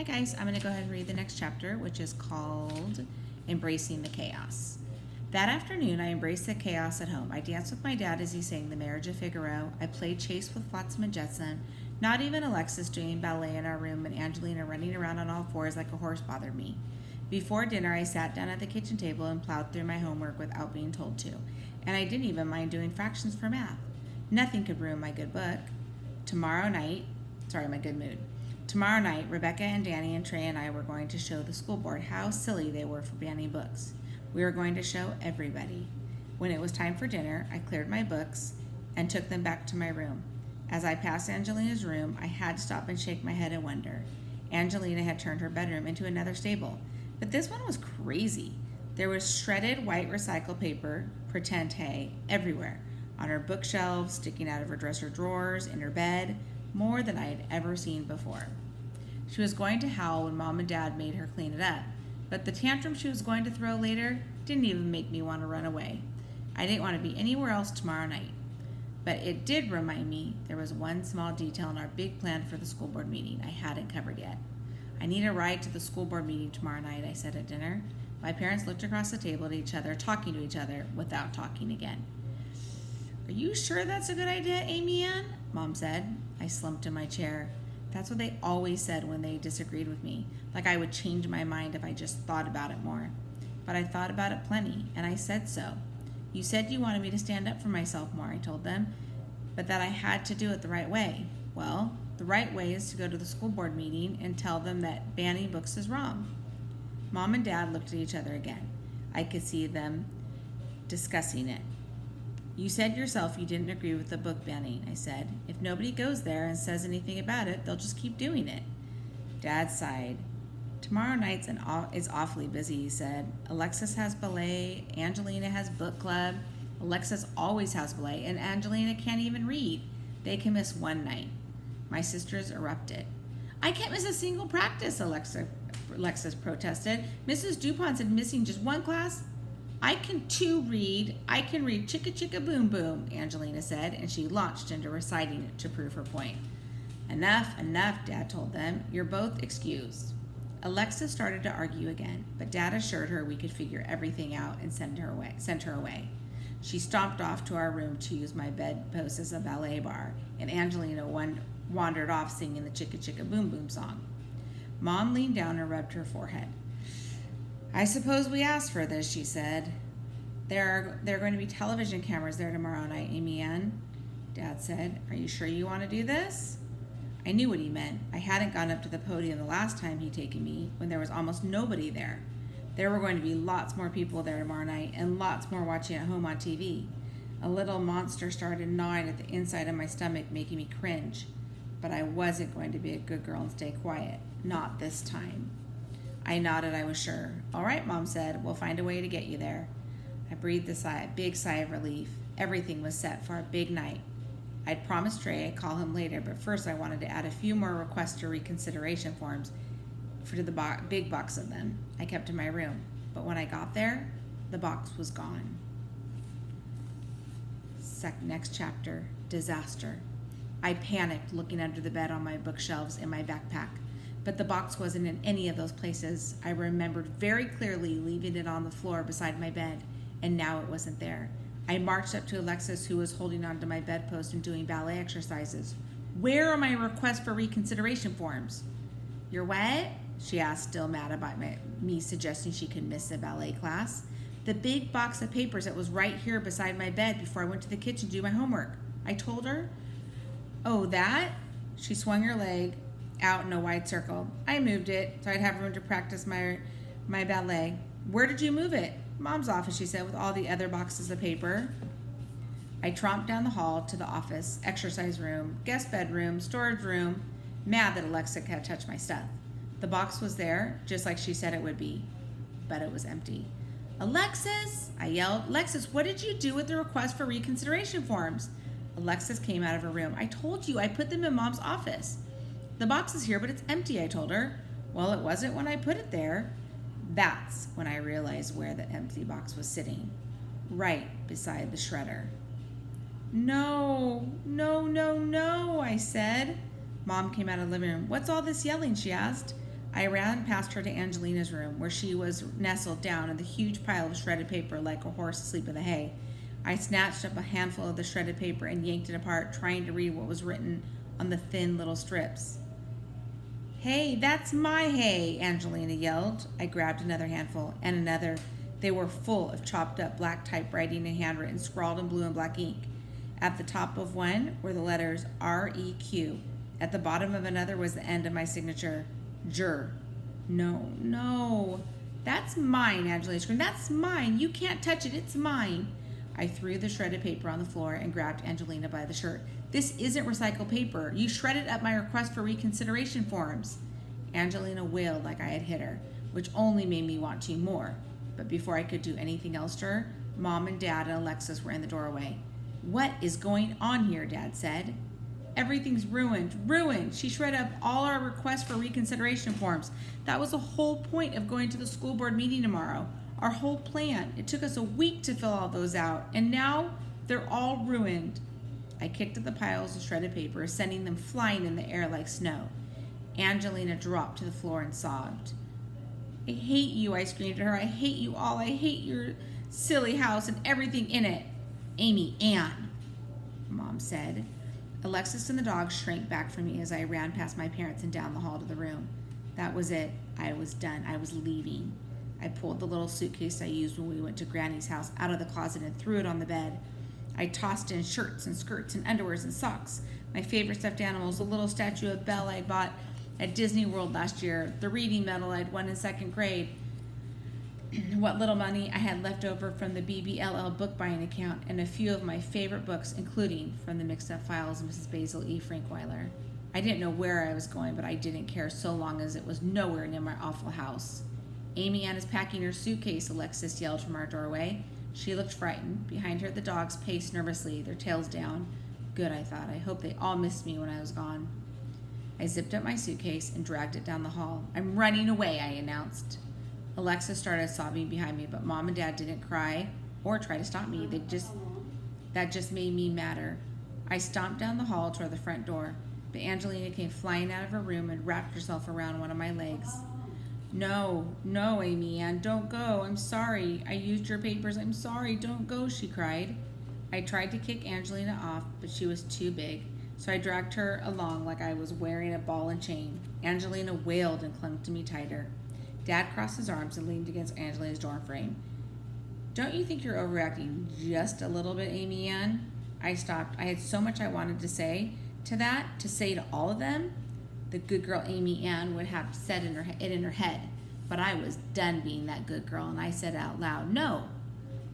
Hi guys, I'm going to go ahead and read the next chapter, which is called Embracing the Chaos. That afternoon, I embraced the chaos at home. I danced with my dad as he sang The Marriage of Figaro. I played chase with Flotsam and Jetsam. Not even Alexis doing ballet in our room and Angelina running around on all fours like a horse bothered me. Before dinner, I sat down at the kitchen table and plowed through my homework without being told to. And I didn't even mind doing fractions for math. Nothing could ruin my good book. My good mood. Tomorrow night, Rebecca and Danny and Trey and I were going to show the school board how silly they were for banning books. We were going to show everybody. When it was time for dinner, I cleared my books and took them back to my room. As I passed Angelina's room, I had to stop and shake my head and wonder. Angelina had turned her bedroom into another stable, but this one was crazy. There was shredded white recycled paper, pretend hay, everywhere. On her bookshelves, sticking out of her dresser drawers, in her bed, more than I had ever seen before. She was going to howl when Mom and Dad made her clean it up, but the tantrum she was going to throw later didn't even make me want to run away. I didn't want to be anywhere else tomorrow night. But it did remind me there was one small detail in our big plan for the school board meeting I hadn't covered yet. I need a ride to the school board meeting tomorrow night, I said at dinner. My parents looked across the table at each other, talking to each other without talking again. Are you sure that's a good idea, Amy Ann? Mom said. I slumped in my chair. That's what they always said when they disagreed with me, like I would change my mind if I just thought about it more. But I thought about it plenty, and I said so. You said you wanted me to stand up for myself more, I told them, but that I had to do it the right way. Well, the right way is to go to the school board meeting and tell them that banning books is wrong. Mom and Dad looked at each other again. I could see them discussing it. You said yourself you didn't agree with the book banning, I said. If nobody goes there and says anything about it, they'll just keep doing it. Dad sighed. Tomorrow night is awfully busy, he said. Alexis has ballet, Angelina has book club. Alexis always has ballet, and Angelina can't even read. They can miss one night. My sisters erupted. I can't miss a single practice, Alexis protested. Mrs. DuPont said missing just one class. I can read Chicka Chicka Boom Boom, Angelina said, and she launched into reciting it to prove her point. Enough, Dad told them. You're both excused. Alexis started to argue again, but Dad assured her we could figure everything out and sent her away. She stomped off to our room to use my bedpost as a ballet bar, and Angelina wandered off singing the Chicka Chicka Boom Boom song. Mom leaned down and rubbed her forehead. I suppose we asked for this, she said. There are going to be television cameras there tomorrow night, Amy Ann, Dad said. Are you sure you want to do this? I knew what he meant. I hadn't gone up to the podium the last time he'd taken me, when there was almost nobody there. There were going to be lots more people there tomorrow night, and lots more watching at home on TV. A little monster started gnawing at the inside of my stomach, making me cringe. But I wasn't going to be a good girl and stay quiet. Not this time. I nodded, I was sure. All right, Mom said, we'll find a way to get you there. I breathed a big sigh of relief. Everything was set for a big night. I'd promised Trey I'd call him later, but first I wanted to add a few more requests for reconsideration forms to the big box of them I kept in my room. But when I got there, the box was gone. Next chapter, disaster. I panicked, looking under the bed on my bookshelves in my backpack. But the box wasn't in any of those places. I remembered very clearly leaving it on the floor beside my bed, and now it wasn't there. I marched up to Alexis, who was holding onto my bedpost and doing ballet exercises. Where are my requests for reconsideration forms? You're what? She asked, still mad about me suggesting she could miss a ballet class. The big box of papers that was right here beside my bed before I went to the kitchen to do my homework. I told her. Oh, that? She swung her leg out in a wide circle. I moved it so I'd have room to practice my ballet. Where did you move it? Mom's office, she said, with all the other boxes of paper. I tromped down the hall to the office, exercise room, guest bedroom, storage room, mad that Alexa had touched my stuff. The box was there, just like she said it would be, but it was empty. Alexis, I yelled. Alexis, what did you do with the request for reconsideration forms? Alexis came out of her room. I told you, I put them in Mom's office. The box is here, but it's empty, I told her. Well, it wasn't when I put it there. That's when I realized where the empty box was sitting, right beside the shredder. No, I said. Mom came out of the living room. What's all this yelling, she asked. I ran past her to Angelina's room, where she was nestled down in the huge pile of shredded paper like a horse asleep in the hay. I snatched up a handful of the shredded paper and yanked it apart, trying to read what was written on the thin little strips. "Hey, that's my hay," Angelina yelled. I grabbed another handful and another. They were full of chopped up black typewriting and handwritten, scrawled in blue and black ink. At the top of one were the letters REQ. At the bottom of another was the end of my signature, Jur. No. That's mine, Angelina screamed. That's mine. You can't touch it. It's mine. I threw the shredded paper on the floor and grabbed Angelina by the shirt. "This isn't recycled paper. You shredded up my request for reconsideration forms." Angelina wailed like I had hit her, which only made me want to more. But before I could do anything else to her, Mom and Dad and Alexis were in the doorway. "What is going on here?" Dad said. "Everything's ruined. She shredded up all our requests for reconsideration forms. That was the whole point of going to the school board meeting tomorrow. Our whole plan. It took us a week to fill all those out, and now they're all ruined." I kicked at the piles of shredded paper, sending them flying in the air like snow. Angelina dropped to the floor and sobbed. "I hate you," I screamed at her. "I hate you all. I hate your silly house and everything in it." "Amy Ann," Mom said. Alexis and the dog shrank back from me as I ran past my parents and down the hall to the room. That was it. I was done. I was leaving. I pulled the little suitcase I used when we went to Granny's house out of the closet and threw it on the bed. I tossed in shirts and skirts and underwears and socks. My favorite stuffed animals, the little statue of Belle I bought at Disney World last year, the reading medal I'd won in second grade, what little money I had left over from the BBLL book buying account, and a few of my favorite books, including From the Mixed Up Files of Mrs. Basil E. Frankweiler. I didn't know where I was going, but I didn't care so long as it was nowhere near my awful house. "Amy Ann is packing her suitcase," Alexis yelled from our doorway. She looked frightened. Behind her, the dogs paced nervously, their tails down. Good, I thought. I hope they all missed me when I was gone. I zipped up my suitcase and dragged it down the hall. "I'm running away," I announced. Alexis started sobbing behind me, but Mom and Dad didn't cry or try to stop me. That just made me madder. I stomped down the hall toward the front door, but Angelina came flying out of her room and wrapped herself around one of my legs. No, Amy Ann, don't go. I'm sorry. I used your papers. I'm sorry. Don't go," she cried. I tried to kick Angelina off, but she was too big, so I dragged her along like I was wearing a ball and chain. Angelina wailed and clung to me tighter. Dad crossed his arms and leaned against Angelina's door frame. "Don't you think you're overreacting just a little bit, Amy Ann?" I stopped. I had so much I wanted to say to all of them. The good girl Amy Ann would have said it in her head, but I was done being that good girl, and I said out loud, No,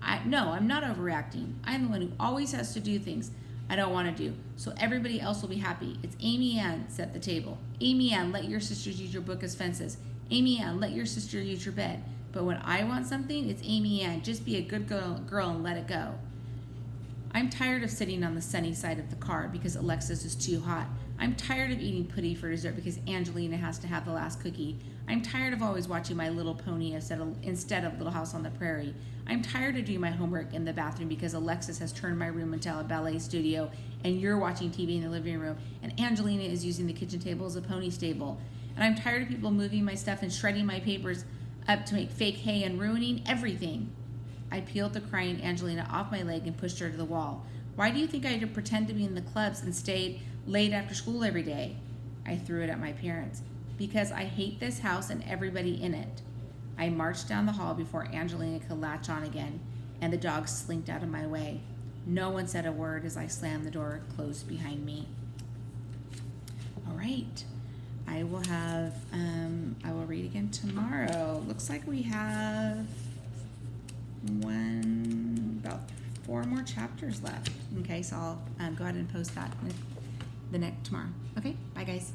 I'm not overreacting. I'm the one who always has to do things I don't want to do, so everybody else will be happy. It's Amy Ann set the table. Amy Ann, let your sisters use your book as fences. Amy Ann, let your sister use your bed. But when I want something, it's Amy Ann. Just be a good girl and let it go. I'm tired of sitting on the sunny side of the car because Alexis is too hot. I'm tired of eating pudding for dessert because Angelina has to have the last cookie. I'm tired of always watching My Little Pony instead of Little House on the Prairie. I'm tired of doing my homework in the bathroom because Alexis has turned my room into a ballet studio and you're watching TV in the living room and Angelina is using the kitchen table as a pony stable. And I'm tired of people moving my stuff and shredding my papers up to make fake hay and ruining everything. I peeled the crying Angelina off my leg and pushed her to the wall. Why do you think I had to pretend to be in the clubs and stayed late after school every day? I threw it at my parents. Because I hate this house and everybody in it. I marched down the hall before Angelina could latch on again, and the dog slinked out of my way. No one said a word as I slammed the door closed behind me. All right. I will read again tomorrow. Looks like we have about 4 more chapters left. Okay, so I'll go ahead and post that tomorrow. Okay, bye guys.